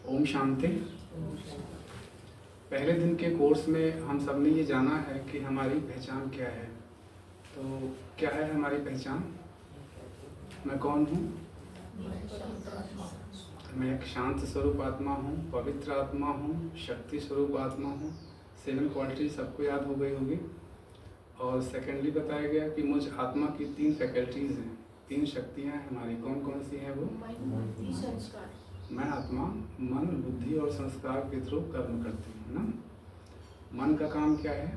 ओम शांति। पहले दिन के कोर्स में हम सब ने ये जाना है कि हमारी पहचान क्या है। तो क्या है हमारी पहचान? मैं कौन हूँ? मैं एक शांत स्वरूप आत्मा हूँ, पवित्र आत्मा हूँ, शक्ति स्वरूप आत्मा हूँ। 7 क्वालिटी सबको याद हो गई होगी। और सेकेंडली बताया गया कि मुझ आत्मा की 3 फैकल्टीज़ हैं, 3 शक्तियाँ हैं हमारी। कौन कौन सी हैं वो? मैं आत्मा मन, बुद्धि और संस्कार के थ्रू कर्म करती हूँ ना। मन का काम क्या है?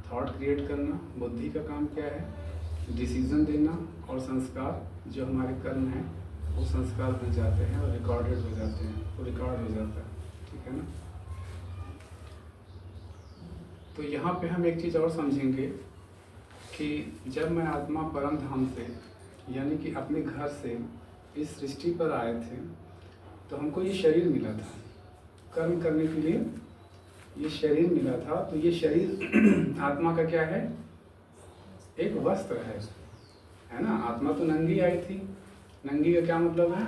थॉट क्रिएट करना। बुद्धि का काम क्या है? डिसीजन देना। और संस्कार जो हमारे कर्म हैं वो संस्कार बन जाते हैं और रिकॉर्डेड हो जाते हैं, वो रिकॉर्ड हो जाता है, ठीक है ना। तो यहाँ पे हम एक चीज़ और समझेंगे कि जब मैं आत्मा परम धाम से यानी कि अपने घर से इस सृष्टि पर आए थे तो हमको ये शरीर मिला था कर्म करने के लिए। ये शरीर मिला था, तो ये शरीर आत्मा का क्या है? एक वस्त्र है ना। आत्मा तो नंगी आई थी। नंगी का क्या मतलब है?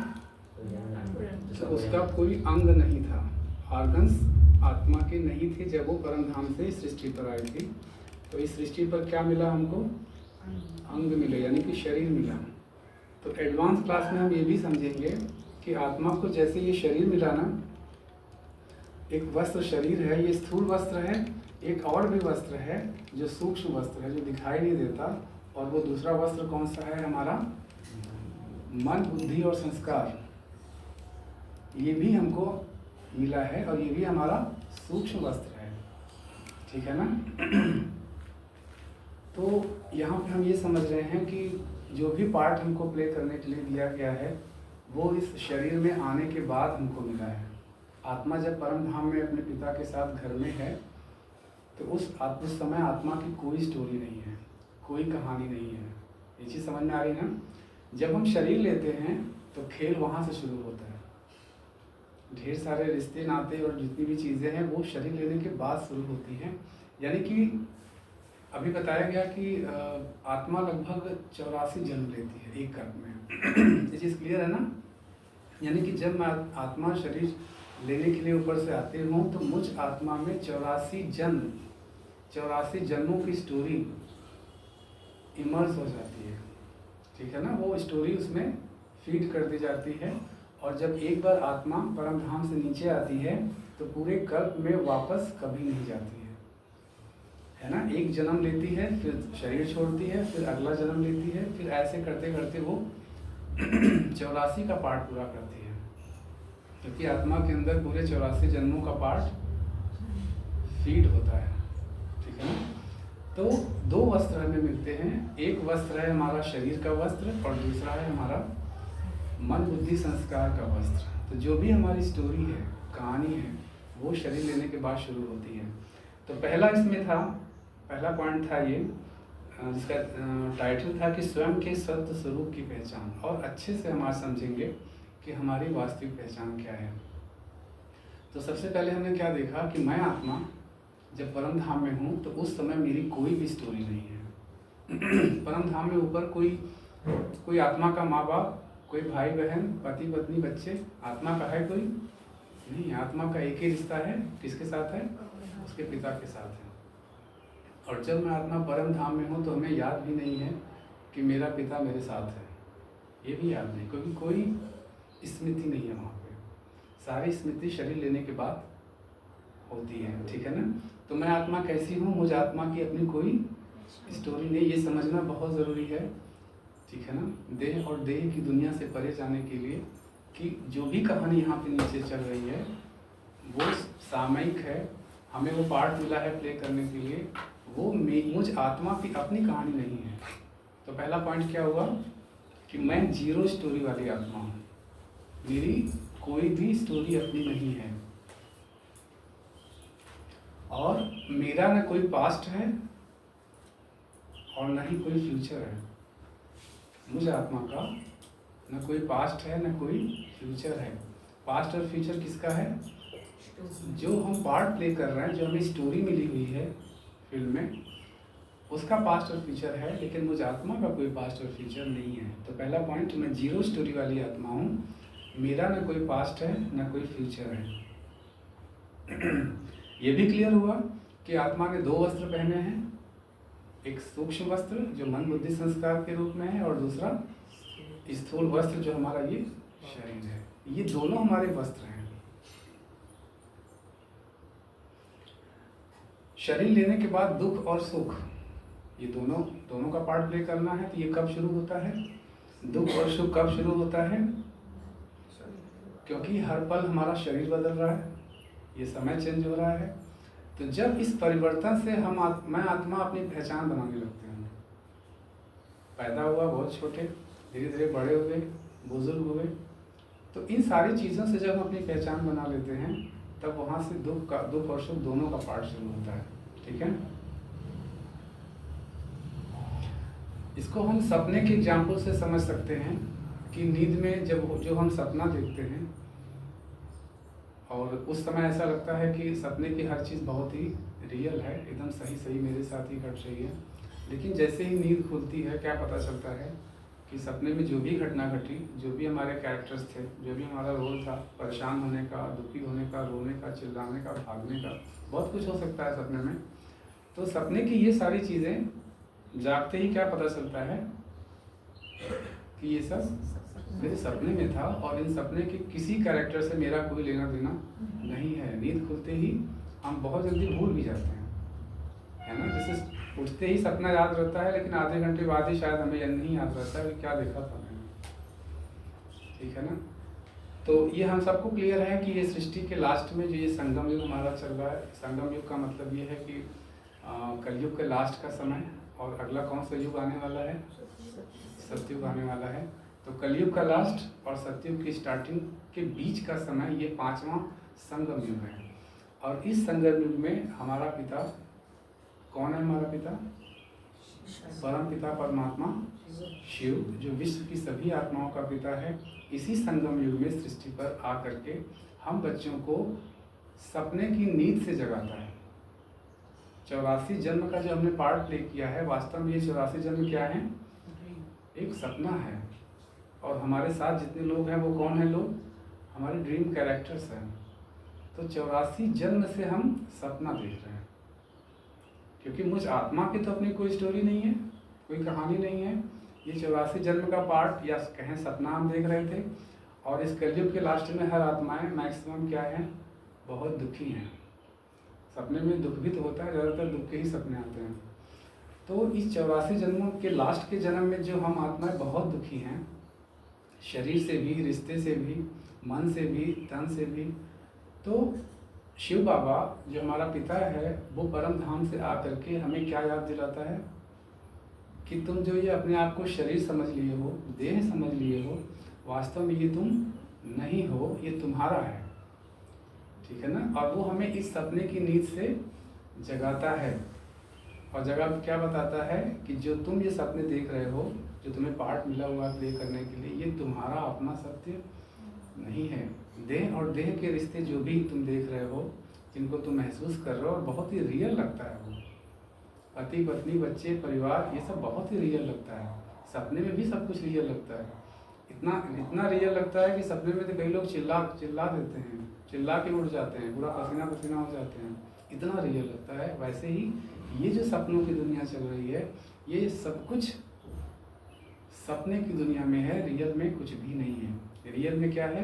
तो उसका कोई अंग नहीं था, ऑर्गन्स आत्मा के नहीं थे जब वो परम धाम से इस सृष्टि पर आई थी। तो इस सृष्टि पर क्या मिला हमको? अंग मिले, यानी कि शरीर मिला। तो एडवांस क्लास में हम ये भी समझेंगे कि आत्मा को जैसे ये शरीर मिला ना, एक वस्त्र शरीर है, ये स्थूल वस्त्र है। एक और भी वस्त्र है जो सूक्ष्म वस्त्र है, जो दिखाई नहीं देता। और वो दूसरा वस्त्र कौन सा है? हमारा मन, बुद्धि और संस्कार। ये भी हमको मिला है और ये भी हमारा सूक्ष्म वस्त्र है, ठीक है ना। तो यहाँ पे हम ये समझ रहे हैं कि जो भी पार्ट हमको प्ले करने के लिए दिया गया है वो इस शरीर में आने के बाद हमको मिला है। आत्मा जब परम धाम में अपने पिता के साथ घर में है तो उस समय आत्मा की कोई स्टोरी नहीं है, कोई कहानी नहीं है। ये चीज़ समझ में आ रही ना। जब हम शरीर लेते हैं तो खेल वहाँ से शुरू होता है। ढेर सारे रिश्ते नाते और जितनी भी चीज़ें हैं वो शरीर लेने के बाद शुरू होती हैं। यानी कि अभी बताया गया कि आत्मा लगभग 84 जन्म लेती है एक कर्म में। ये चीज़ क्लियर है ना। यानी कि जब मैं आत्मा शरीर लेने के लिए ऊपर से आती हूँ तो मुझ आत्मा में 84 जन्मों की स्टोरी इमर्ज हो जाती है, ठीक है ना। वो स्टोरी उसमें फीड कर दी जाती है। और जब एक बार आत्मा परम धाम से नीचे आती है तो पूरे कल्प में वापस कभी नहीं जाती है ना। एक जन्म लेती है, फिर शरीर छोड़ती है, फिर अगला जन्म लेती है, फिर ऐसे करते करते वो 84 का पार्ट पूरा करती है। क्योंकि आत्मा के अंदर पूरे 84 जन्मों का पार्ट फीड होता है, ठीक है ना। तो 2 वस्त्र हमें मिलते हैं। एक वस्त्र है हमारा शरीर का वस्त्र और दूसरा है हमारा मन, बुद्धि, संस्कार का वस्त्र। तो जो भी हमारी स्टोरी है, कहानी है, वो शरीर लेने के बाद शुरू होती है। तो पहला इसमें था, पहला पॉइंट था ये, जिसका टाइटल था कि स्वयं के सत्य स्वरूप की पहचान। और अच्छे से हम आज समझेंगे कि हमारी वास्तविक पहचान क्या है। तो सबसे पहले हमने क्या देखा कि मैं आत्मा जब परम धाम में हूँ तो उस समय मेरी कोई भी स्टोरी नहीं है। परम धाम में ऊपर कोई आत्मा का माँ बाप, कोई भाई बहन, पति पत्नी, बच्चे, आत्मा का है कोई नहीं। आत्मा का एक ही रिश्ता है, किसके साथ है? उसके पिता के साथ है। और जब मैं आत्मा परम धाम में हूँ तो हमें याद भी नहीं है कि मेरा पिता मेरे साथ है, ये भी याद नहीं, क्योंकि कोई स्मृति नहीं है वहाँ पे। सारी स्मृति शरीर लेने के बाद होती है, ठीक है ना। तो मैं आत्मा कैसी हूँ? मुझे आत्मा की अपनी कोई स्टोरी नहीं, ये समझना बहुत ज़रूरी है, ठीक है ना। देह और देह की दुनिया से परे जाने के लिए कि जो भी कहानी यहाँ पे नीचे चल रही है वो सामयिक है। हमें वो पार्ट मिला है प्ले करने के लिए, वो मुझ आत्मा की अपनी कहानी नहीं है। तो पहला पॉइंट क्या हुआ कि मैं 0 स्टोरी वाली आत्मा हूँ। मेरी कोई भी स्टोरी अपनी नहीं है और मेरा न कोई पास्ट है और न ही कोई फ्यूचर है। मुझे आत्मा का न कोई पास्ट है न कोई फ्यूचर है। पास्ट और फ्यूचर किसका है? जो हम पार्ट प्ले कर रहे हैं, जो हमें स्टोरी मिली हुई है फिल्म में, उसका पास्ट और फ्यूचर है। लेकिन मुझे आत्मा का कोई पास्ट और फ्यूचर नहीं है। तो पहला पॉइंट, मैं 0 स्टोरी वाली आत्मा हूँ मेरा न कोई पास्ट है न कोई फ्यूचर है। ये भी क्लियर हुआ कि आत्मा ने दो वस्त्र पहने हैं, एक सूक्ष्म वस्त्र जो मन बुद्धि संस्कार के रूप में है, और दूसरा स्थूल वस्त्र जो हमारा ये शरीर है। ये दोनों हमारे वस्त्र हैं। शरीर लेने के बाद दुख और सुख, ये दोनों का पार्ट प्ले करना है। तो ये कब शुरू होता है? दुख और सुख कब शुरू होता है? क्योंकि हर पल हमारा शरीर बदल रहा है, ये समय चेंज हो रहा है। तो जब इस परिवर्तन से मैं आत्मा अपनी पहचान बनाने लगते हैं। पैदा हुआ बहुत छोटे, धीरे धीरे बड़े हुए, बुजुर्ग हुए, तो इन सारी चीज़ों से जब हम अपनी पहचान बना लेते हैं, तब वहाँ से दुख और सुख दोनों का पार्ट शुरू होता है। ठीक है, इसको हम सपने के एग्जाम्पल से समझ सकते हैं कि नींद में जो हम सपना देखते हैं, और उस समय ऐसा लगता है कि सपने की हर चीज़ बहुत ही रियल है, एकदम सही मेरे साथ ही घट रही है। लेकिन जैसे ही नींद खुलती है, क्या पता चलता है कि सपने में जो भी घटना घटी, जो भी हमारे कैरेक्टर्स थे, जो भी हमारा रोल था, परेशान होने का, दुखी होने का, रोने का, चिल्लाने का, भागने का, बहुत कुछ हो सकता है सपने में। तो सपने की ये सारी चीज़ें जागते ही क्या पता चलता है कि ये सब मेरे सपने में था, और इन सपने के किसी कैरेक्टर से मेरा कोई लेना देना नहीं है। नींद खुलते ही हम बहुत जल्दी भूल भी जाते हैं, है ना। जैसे उठते ही सपना याद रहता है, लेकिन आधे घंटे बाद ही शायद हमें नहीं याद रहता है कि क्या देखा था मैंने। ठीक है ना। तो ये हम सबको क्लियर है कि ये सृष्टि के लास्ट में जो ये संगम युग हमारा चल रहा है, संगम युग का मतलब ये है कि कलयुग के लास्ट का समय, और अगला कौन सा युग आने वाला है? सतयुग आने वाला है। तो कलयुग का लास्ट और सतयुग की स्टार्टिंग के बीच का समय, ये 5वां संगम युग है। और इस संगम युग में हमारा पिता कौन है? हमारा पिता परम पिता परमात्मा शिव, जो विश्व की सभी आत्माओं का पिता है। इसी संगम युग में सृष्टि पर आकर के हम बच्चों को सपने की नींद से जगाता है। 84 जन्म का जो हमने पार्ट प्ले किया है, वास्तव में ये 84 जन्म क्या है? एक सपना है। और हमारे साथ जितने लोग हैं वो कौन है? लोग हमारे ड्रीम कैरेक्टर्स हैं। तो 84 जन्म से हम सपना देख रहे हैं, क्योंकि मुझ आत्मा की तो अपनी कोई स्टोरी नहीं है, कोई कहानी नहीं है। ये 84 जन्म का पार्ट या कहें सपना हम देख रहे थे। और इस कलयुग के लास्ट में हर आत्माएं मैक्सिमम क्या है? बहुत दुखी हैं। सपने में दुख भी तो होता है, ज़्यादातर दुख के ही सपने आते हैं। तो इस 84 जन्मों के लास्ट के जन्म में जो हम आत्माएं बहुत दुखी हैं, शरीर से भी, रिश्ते से भी, मन से भी, तन से भी, तो शिव बाबा जो हमारा पिता है, वो परम धाम से आकर के हमें क्या याद दिलाता है कि तुम जो ये अपने आप को शरीर समझ लिए हो, देह समझ लिए हो, वास्तव में ये तुम नहीं हो, ये तुम्हारा है। ठीक है ना। और वो हमें इस सपने की नींद से जगाता है, और जगा क्या बताता है कि जो तुम ये सपने देख रहे हो, जो तुम्हें पार्ट मिला हुआ है प्ले करने के लिए, ये तुम्हारा अपना सत्य नहीं है। देह और देह के रिश्ते जो भी तुम देख रहे हो, जिनको तुम महसूस कर रहे हो, और बहुत ही रियल लगता है वो, पति पत्नी बच्चे परिवार, ये सब बहुत ही रियल लगता है। सपने में भी सब कुछ रियल लगता है। इतना रियल लगता है कि सपने में तो कई लोग चिल्ला देते हैं, चिल्ला के उठ जाते हैं, पूरा पसीना पसीना हो जाते हैं, इतना रियल लगता है। वैसे ही ये जो सपनों की दुनिया चल रही है, ये सब कुछ सपने की दुनिया में है, रियल में कुछ भी नहीं है। रियल में क्या है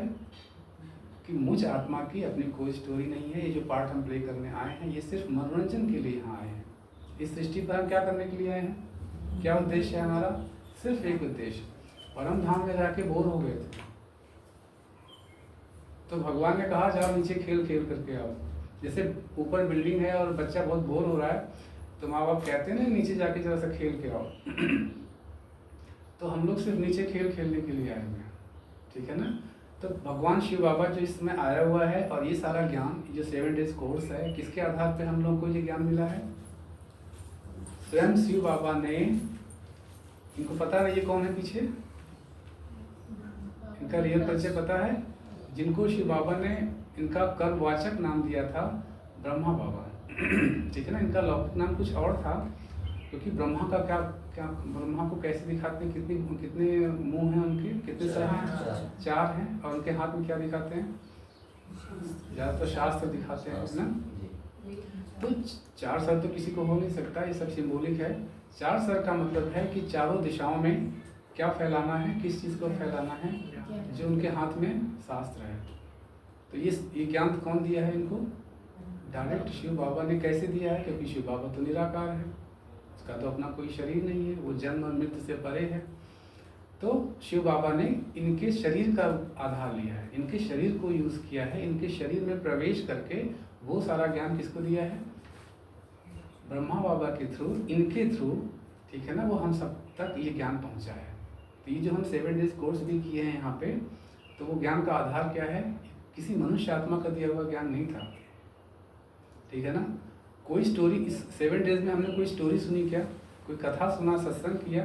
कि मुझ आत्मा की अपनी कोई स्टोरी नहीं है। ये जो पार्ट हम प्ले करने आए हैं, ये सिर्फ मनोरंजन के लिए यहाँ आए हैं। इस सृष्टि पर हम क्या करने के लिए आए हैं? क्या उद्देश्य है हमारा? सिर्फ एक उद्देश्य, परम धाम में जाके बोर हो गए थे, तो भगवान ने कहा जाओ नीचे खेल करके आओ। जैसे ऊपर बिल्डिंग है और बच्चा बहुत बोर हो रहा है, तो माँ बाप कहते हैं ना नीचे जाके जरा सा खेल के आओ। तो हम लोग सिर्फ नीचे खेलने के लिए आए हुए हैं। ठीक है ना। तो भगवान शिव बाबा जो इसमें आया हुआ है, और ये सारा ज्ञान जो 7 डेज कोर्स है, किसके आधार पे हम लोग को ये ज्ञान मिला है? स्वयं शिव बाबा ने, इनको पता है ये कौन है पीछे? इनका रियल परिचय पता है? जिनको शिव बाबा ने इनका कर्मवाचक नाम दिया था ब्रह्मा बाबा। ठीक है ना। इनका लौकिक नाम कुछ और था, क्योंकि ब्रह्मा का क्या ब्रह्मा को कैसे दिखाते हैं, कितने मुंह हैं उनके, कितने सर हैं? 4 हैं। और उनके हाथ में क्या दिखाते हैं? ज़्यादातर शास्त्र दिखाते हैं ना। तो 4 सर तो किसी को हो नहीं सकता, ये सब सिंबॉलिक है। 4 सर का मतलब है कि चारों दिशाओं में क्या फैलाना है, किस चीज़ को फैलाना है? जो उनके हाथ में शास्त्र है। तो ये ज्ञान कौन दिया है इनको? डायरेक्ट शिव बाबा ने। कैसे दिया है? क्योंकि शिव बाबा तो निराकार है, उसका तो अपना कोई शरीर नहीं है, वो जन्म और मृत्यु से परे है। तो शिव बाबा ने इनके शरीर का आधार लिया है, इनके शरीर को यूज़ किया है, इनके शरीर में प्रवेश करके वो सारा ज्ञान किसको दिया है? ब्रह्मा बाबा के थ्रू, इनके थ्रू, ठीक है ना, वो हम सब तक ये ज्ञान पहुंचा है। तो ये जो हम 7 डेज कोर्स भी किए हैं यहाँ पे, तो वो ज्ञान का आधार क्या है? किसी मनुष्य आत्मा का दिया हुआ ज्ञान नहीं था, ठीक है ना। कोई स्टोरी इस 7 डेज में हमने कोई स्टोरी सुनी क्या? कोई कथा सुना, सत्संग किया?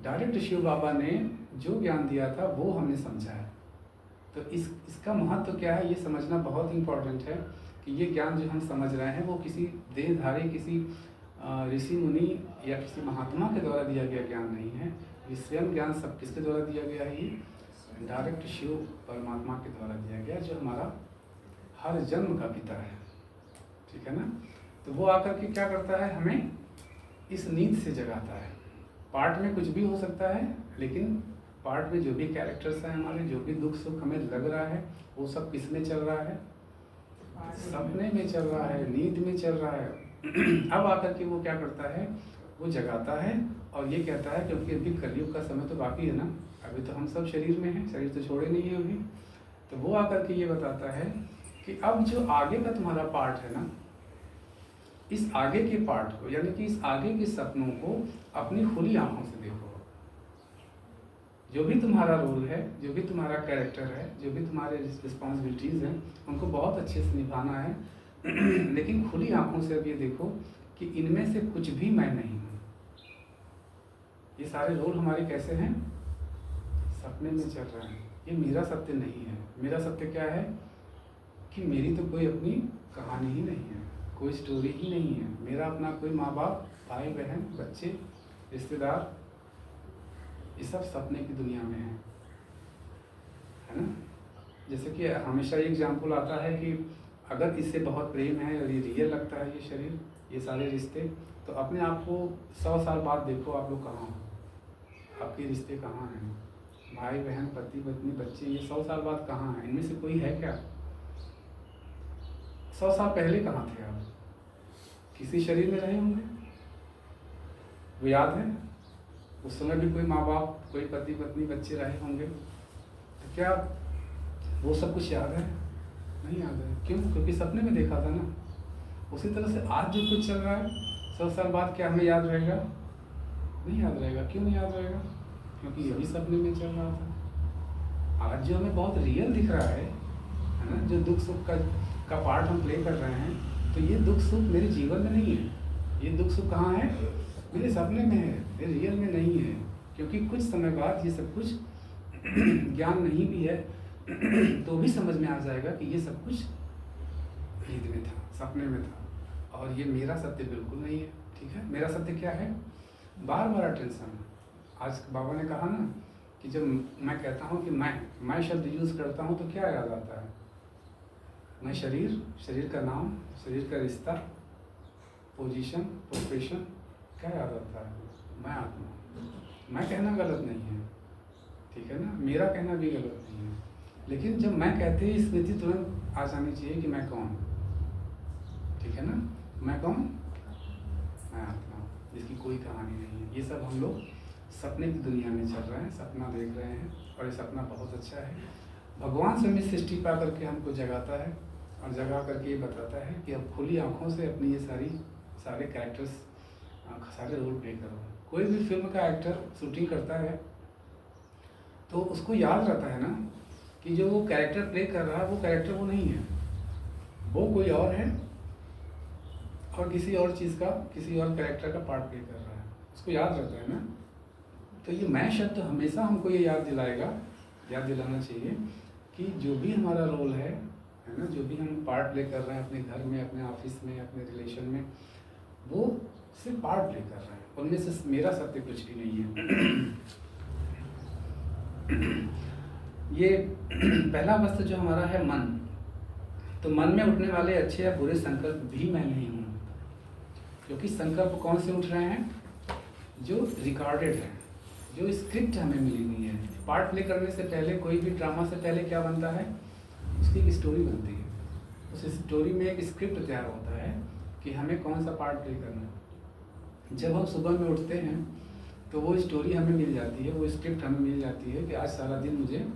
डायरेक्ट शिव बाबा ने जो ज्ञान दिया था वो हमने समझा है। तो इसका महत्व क्या है ये समझना बहुत इम्पोर्टेंट है कि ये ज्ञान जो हम समझ रहे हैं वो किसी देहधारी, किसी ऋषि मुनि या किसी महात्मा के द्वारा दिया गया ज्ञान नहीं है। ये स्वयं ज्ञान सब किसके द्वारा दिया गया है? ये डायरेक्ट शिव परमात्मा के द्वारा दिया गया, जो हमारा हर जन्म का पिता है, ठीक है ना। तो वो आकर के क्या करता है? हमें इस नींद से जगाता है। पार्ट में कुछ भी हो सकता है, लेकिन पार्ट में जो भी कैरेक्टर्स हैं हमारे, जो भी दुख सुख हमें लग रहा है, वो सब किस में चल रहा है? सपने में चल रहा है, नींद में चल रहा है। अब आकर के वो क्या करता है? वो जगाता है और ये कहता है, क्योंकि अभी कलयुग का समय तो बाकी है ना, अभी तो हम सब शरीर में हैं, शरीर तो छोड़े नहीं है अभी। तो वो आकर के ये बताता है कि अब जो आगे का तुम्हारा पार्ट है ना, इस आगे के पार्ट को, यानी कि इस आगे के सपनों को अपनी खुली आंखों से देखो। जो भी तुम्हारा रोल है, जो भी तुम्हारा कैरेक्टर है, जो भी तुम्हारे रिस्पॉन्सिबिलिटीज़ हैं, उनको बहुत अच्छे से निभाना है। लेकिन खुली आंखों से अब ये देखो कि इनमें से कुछ भी मैं नहीं हूँ। ये सारे रोल हमारे कैसे हैं? सपने में चल रहे हैं। ये मेरा सत्य नहीं है। मेरा सत्य क्या है? कि मेरी तो कोई अपनी कहानी ही नहीं है, कोई स्टोरी ही नहीं है। मेरा अपना कोई माँ बाप, भाई बहन, बच्चे, रिश्तेदार, ये सब सपने की दुनिया में है ना। जैसे कि हमेशा एक एग्जाम्पल आता है कि अगर इससे बहुत प्रेम है और ये रियल लगता है, ये शरीर, ये सारे रिश्ते, तो अपने आप को 100 साल बाद देखो आप लोग कहाँ हो, आपके रिश्ते कहाँ हैं, भाई बहन, पति पत्नी, बच्चे, ये 100 साल बाद कहाँ हैं? इनमें से कोई है क्या? 100 साल पहले कहाँ थे आप? किसी शरीर में रहे होंगे, वो याद है? उस समय भी कोई माँ बाप, कोई पति पत्नी, बच्चे रहे होंगे। तो क्या वो सब कुछ याद है? नहीं याद है। क्यों? क्योंकि सपने में देखा था ना। उसी तरह से आज जो कुछ चल रहा है, 100 साल बाद क्या हमें याद रहेगा? नहीं याद रहेगा। क्यों नहीं याद रहेगा? क्योंकि ये भी सपने में चल रहा था। आज जो हमें बहुत रियल दिख रहा है ना, जो दुख सुख का पार्ट हम प्ले कर रहे हैं, तो ये दुख सुख मेरे जीवन में नहीं है। ये दुख सुख कहाँ है? मेरे सपने में है, मेरे रियल में नहीं है। क्योंकि कुछ समय बाद ये सब कुछ ज्ञान नहीं भी है तो भी समझ में आ जाएगा कि ये सब कुछ नींद में था, सपने में था, और ये मेरा सत्य बिल्कुल नहीं है। ठीक है, मेरा सत्य क्या है? बार बार अटेंशन। आज बाबा ने कहा ना कि जब मैं कहता हूँ कि मैं शब्द यूज़ करता हूँ तो क्या याद आता है? मैं शरीर, शरीर का नाम, शरीर का रिश्ता, पोजीशन, प्रोफेशन, क्या याद आता है? मैं आत्मा। मैं कहना गलत नहीं है, ठीक है ना, मेरा कहना भी गलत नहीं है। लेकिन जब मैं कहते ही स्मृति तुरंत आ जानी चाहिए कि मैं कौन, ठीक है ना, मैं कौन? मैं आत्मा, जिसकी कोई कहानी नहीं है। ये सब हम लोग सपने की दुनिया में चल रहे हैं, सपना देख रहे हैं, और ये सपना बहुत अच्छा है। भगवान स्वयं सृष्टि पा करके हमको जगाता है और जगा करके ये बताता है कि अब खुली आंखों से अपनी ये सारे कैरेक्टर्स, सारे रोल प्ले करो। कोई भी फिल्म का एक्टर शूटिंग करता है तो उसको याद रहता है ना कि जो वो कैरेक्टर प्ले कर रहा है वो कैरेक्टर वो नहीं है, वो कोई और है और किसी और चीज़ का, किसी और कैरेक्टर का पार्ट प्ले कर रहा है, उसको याद रहता है ना। तो ये मैं शब्द हमेशा हमको ये याद दिलाना चाहिए कि जो भी हमारा रोल है ना, जो भी हम पार्ट प्ले कर रहे हैं अपने घर में, अपने ऑफिस में, अपने रिलेशन में, वो सिर्फ पार्ट प्ले कर रहे हैं, उनमें से मेरा सत्य कुछ भी नहीं है। ये पहला अवस्था जो हमारा है मन, तो मन में उठने वाले अच्छे या बुरे संकल्प भी मैं नहीं हूँ, क्योंकि संकल्प कौन से उठ रहे हैं? जो रिकॉर्डेड है, जो स्क्रिप्ट हमें मिली हुई है। पार्ट प्ले करने से पहले, कोई भी ड्रामा से पहले क्या बनता है? उसकी एक स्टोरी बनती है। उस स्टोरी में एक स्क्रिप्ट तैयार होता है कि हमें कौन सा पार्ट प्ले करना है। जब हम सुबह में उठते हैं तो वो स्टोरी हमें मिल जाती है, वो स्क्रिप्ट हमें मिल जाती है कि आज सारा दिन मुझे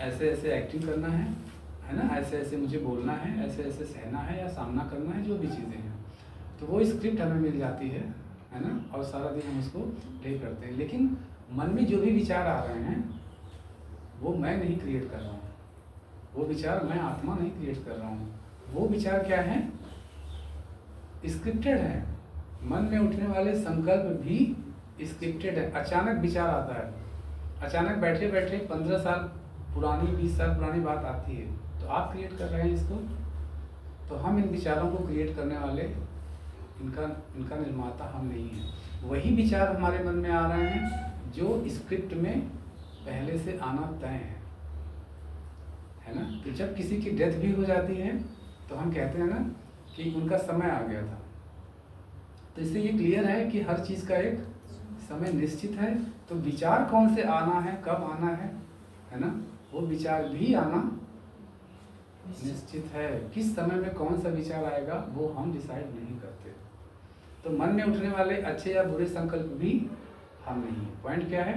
ऐसे ऐसे एक्टिंग करना है ना, ऐसे ऐसे मुझे बोलना है, ऐसे ऐसे सहना है या सामना करना है, जो भी चीज़ें हैं। तो वो स्क्रिप्ट हमें मिल जाती है ना, और सारा दिन हम उसको प्ले करते हैं। लेकिन मन में जो भी विचार आ रहे हैं वो मैं नहीं क्रिएट कर रहा हूँ, वो विचार मैं आत्मा नहीं क्रिएट कर रहा हूँ। वो विचार क्या है? स्क्रिप्टेड है। मन में उठने वाले संकल्प भी स्क्रिप्टेड है। अचानक विचार आता है, अचानक बैठे बैठे 15 साल पुरानी, 20 साल पुरानी बात आती है, तो आप क्रिएट कर रहे हैं इसको। तो हम इन विचारों को क्रिएट करने वाले, इनका निर्माता हम नहीं हैं। वही विचार हमारे मन में आ रहे हैं जो स्क्रिप्ट में पहले से आना तय है ना। तो जब किसी की डेथ भी हो जाती है तो हम कहते हैं ना कि उनका समय आ गया था। तो इससे ये क्लियर है कि हर चीज़ का एक समय निश्चित है। तो विचार कौन से आना है, कब आना है ना, वो विचार भी आना निश्चित है। किस समय में कौन सा विचार आएगा वो हम डिसाइड नहीं करते। तो मन में उठने वाले अच्छे या बुरे संकल्प भी हम नहीं है। पॉइंट क्या है?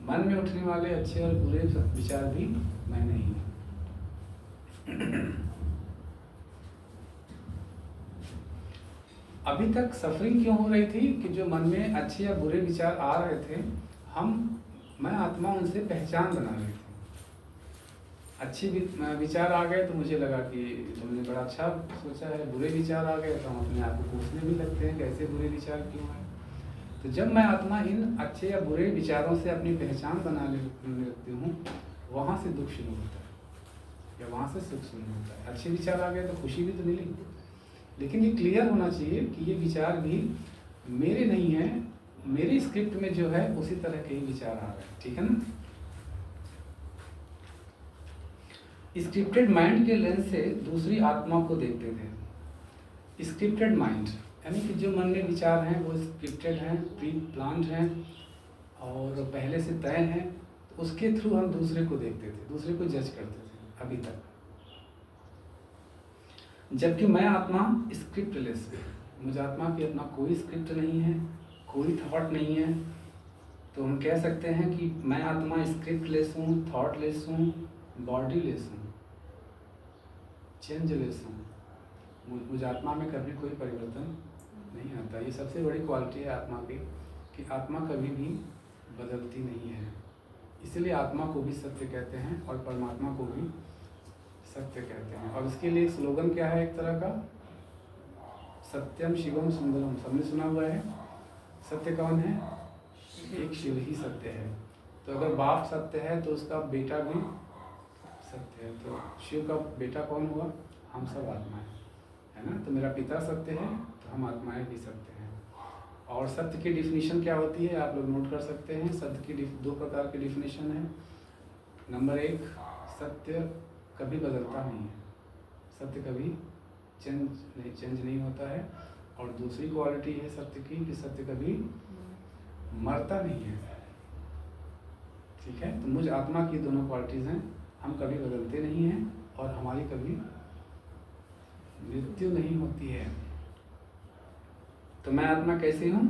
मन में उठने वाले अच्छे और बुरे विचार भी मैं नहीं हूँ। अभी तक सफरिंग क्यों हो रही थी? कि जो मन में अच्छे या बुरे विचार आ रहे थे, मैं आत्मा उनसे पहचान बना रही थी। अच्छे विचार आ गए तो मुझे लगा कि तुमने बड़ा अच्छा सोचा है, बुरे विचार आ गए तो हम अपने आप को पूछने भी लगते हैं कि ऐसे बुरे विचार क्यों हैं। तो जब मैं आत्मा इन अच्छे या बुरे विचारों से अपनी पहचान बनाने लगती हूँ, वहाँ से दुख शुरू होता है या वहाँ से सुख शुरू होता है। अच्छे विचार आ गए तो खुशी भी तो मिली, लेकिन ये क्लियर होना चाहिए कि ये विचार भी मेरे नहीं हैं। मेरे स्क्रिप्ट में जो है उसी तरह के ही विचार आ रहे हैं, ठीक है ना। स्क्रिप्टेड माइंड के लेंस से दूसरी आत्मा को देखते थे। स्क्रिप्टेड माइंड यानी कि जो मन में विचार हैं वो स्क्रिप्टेड हैं, प्री प्लान्ड हैं और पहले से तय हैं। तो उसके थ्रू हम दूसरे को देखते थे, दूसरे को जज करते थे अभी तक। जबकि मैं आत्मा स्क्रिप्टलेस है। मुझे आत्मा की अपना कोई स्क्रिप्ट नहीं है, कोई थॉट नहीं है। तो हम कह सकते हैं कि मैं आत्मा स्क्रिप्टलेस हूँ, थॉटलेस हूँ, बॉडीलेस हूँ, चेंजलेस हूँ। मुझ आत्मा में कभी कोई परिवर्तन नहीं आता। ये सबसे बड़ी क्वालिटी है आत्मा की कि आत्मा कभी भी बदलती नहीं है। इसलिए आत्मा को भी सत्य कहते हैं और परमात्मा को भी सत्य कहते हैं। और इसके लिए स्लोगन क्या है एक तरह का? सत्यम शिवम सुंदरम। सबने सुना हुआ है। सत्य कौन है? एक शिव ही सत्य है। तो अगर बाप सत्य है तो उसका बेटा भी सत्य है। तो शिव का बेटा कौन हुआ? हम सब आत्माएं, है ना। तो मेरा पिता सत्य है तो हम आत्माएं भी सत्य हैं। और सत्य की डिफिनीशन क्या होती है आप लोग नोट कर सकते हैं। सत्य की दो प्रकार की डिफिनीशन है। नंबर 1, सत्य कभी बदलता नहीं है, सत्य कभी चेंज नहीं होता है। और दूसरी क्वालिटी है सत्य की कि सत्य कभी मरता नहीं है, ठीक है। तो मुझ आत्मा की दोनों क्वालिटीज़ हैं। हम कभी बदलते नहीं हैं और हमारी कभी मृत्यु नहीं होती है। तो मैं आत्मा कैसे हूँ?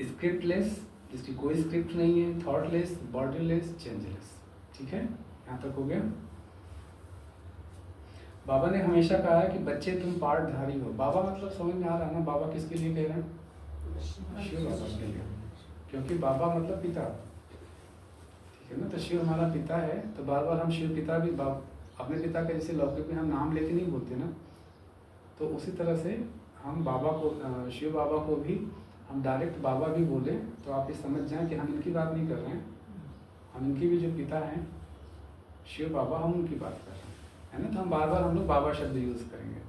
स्क्रिप्टलेस, जिसकी कोई स्क्रिप्ट नहीं है, थॉटलेस, बॉडीलेस, चेंजलेस, ठीक है। यहाँ तक हो गया। बाबा ने हमेशा कहा है कि बच्चे तुम पार्टधारी हो। बाबा मतलब समझ में आ रहा है ना, बाबा किसके लिए कह रहे हैं? शिव बाबा के लिए, क्योंकि बाबा मतलब पिता, ठीक है ना। तो शिव हमारा पिता है, तो बार बार हम शिव पिता भी अपने पिता का जैसे लौकिक में हम नाम लेके नहीं बोलते ना, तो उसी तरह से हम बाबा को, शिव बाबा को भी हम डायरेक्ट बाबा भी बोले तो आप ये समझ जाएं कि हम इनकी बात नहीं कर रहे हैं। हम इनके भी जो पिता हैं शिव बाबा, हम उनकी बात कर रहे हैं, है ना। तो हम बार बार हम लोग बाबा शब्द यूज़ करेंगे।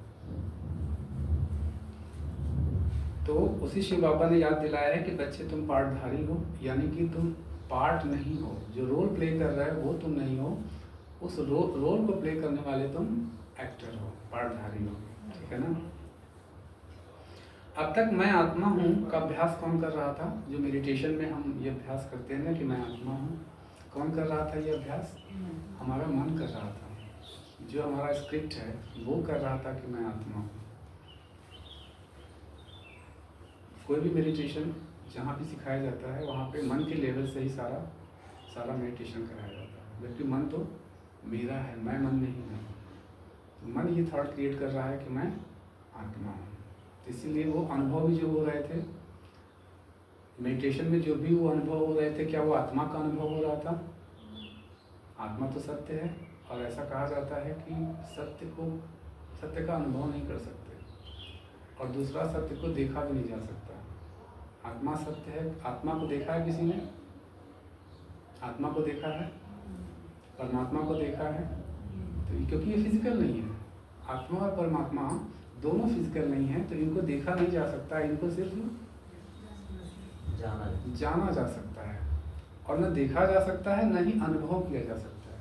तो उसी शिव बाबा ने याद दिलाया है कि बच्चे तुम पार्टधारी हो, यानी कि तुम पार्ट नहीं हो, जो रोल प्ले कर रहा है वो तुम नहीं हो, उस रोल को प्ले करने वाले तुम एक्टर हो, पार्टधारी हो, ठीक है ना। अब तक मैं आत्मा हूँ का अभ्यास कौन कर रहा था? जो मेडिटेशन में हम ये अभ्यास करते हैं ना कि मैं आत्मा हूँ, कौन कर रहा था ये अभ्यास? हमारा मन कर रहा था। जो हमारा स्क्रिप्ट है वो कर रहा था कि मैं आत्मा हूँ। कोई भी मेडिटेशन जहाँ भी सिखाया जाता है वहाँ पे मन के लेवल से ही सारा मेडिटेशन कराया जाता है, जबकि मन तो मेरा है, मैं मन नहीं हूँ। तो मन ये थॉट क्रिएट कर रहा है कि मैं आत्मा हूँ। तो इसीलिए वो अनुभव भी जो हो रहे थे मेडिटेशन में, जो भी वो अनुभव हो रहे थे, क्या वो आत्मा का अनुभव हो रहा था? आत्मा तो सत्य है, और ऐसा कहा जाता है कि सत्य का अनुभव नहीं कर सकते, और दूसरा सत्य को देखा भी नहीं जा सकता। आत्मा सत्य है। आत्मा को देखा है किसी ने? आत्मा को देखा है? परमात्मा को देखा है? तो क्योंकि ये फिजिकल नहीं है, आत्मा और परमात्मा दोनों फिजिकल नहीं है, तो इनको देखा नहीं जा सकता, इनको सिर्फ जाना जा सकता है, और न देखा जा सकता है न ही अनुभव किया जा सकता है।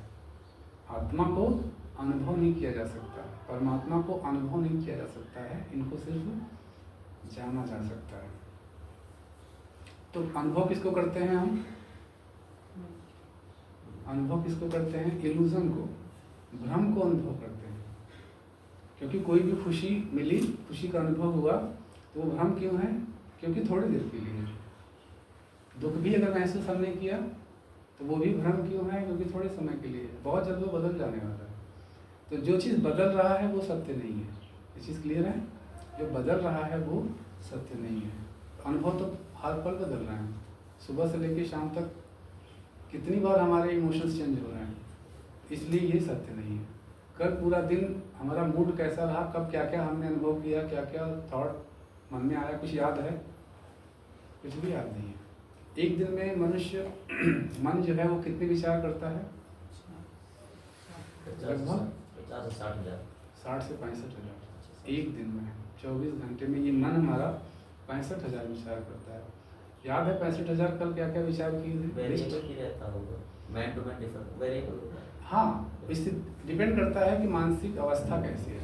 आत्मा को अनुभव नहीं किया जा सकता, परमात्मा को अनुभव नहीं किया जा सकता है, इनको सिर्फ जाना जा सकता है। तो अनुभव किसको करते हैं हम? अनुभव किसको करते हैं? इल्यूजन को, भ्रम को अनुभव करते हैं। क्योंकि कोई भी खुशी मिली, खुशी का अनुभव हुआ, तो वो भ्रम क्यों है? क्योंकि थोड़ी देर के लिए। दुख भी अगर महसूस हमने किया तो वो भी भ्रम क्यों है? क्योंकि थोड़े समय के लिए, बहुत जल्द वो बदल जाने वाला है। तो जो चीज़ बदल रहा है वो सत्य नहीं है। ये चीज़ क्लियर है? जो बदल रहा है वो सत्य नहीं है। अनुभव तो हर पल बदल रहे हैं, सुबह से लेकर शाम तक कितनी बार हमारे इमोशंस चेंज हो रहे हैं, इसलिए ये सत्य नहीं है। कल पूरा दिन हमारा मूड कैसा रहा, कब क्या क्या हमने अनुभव किया, क्या क्या थॉट मन में आया, कुछ याद है? कुछ भी याद नहीं है। एक दिन में मनुष्य मन जो है वो कितने विचार करता है? लगभग 60 से 65,000 एक दिन में। 24 घंटे में ये मन हमारा 65,000 विचार करता है। याद है 65,000 कल क्या क्या विचार किए थे? हाँ, इससे डिपेंड करता है कि मानसिक अवस्था कैसी है।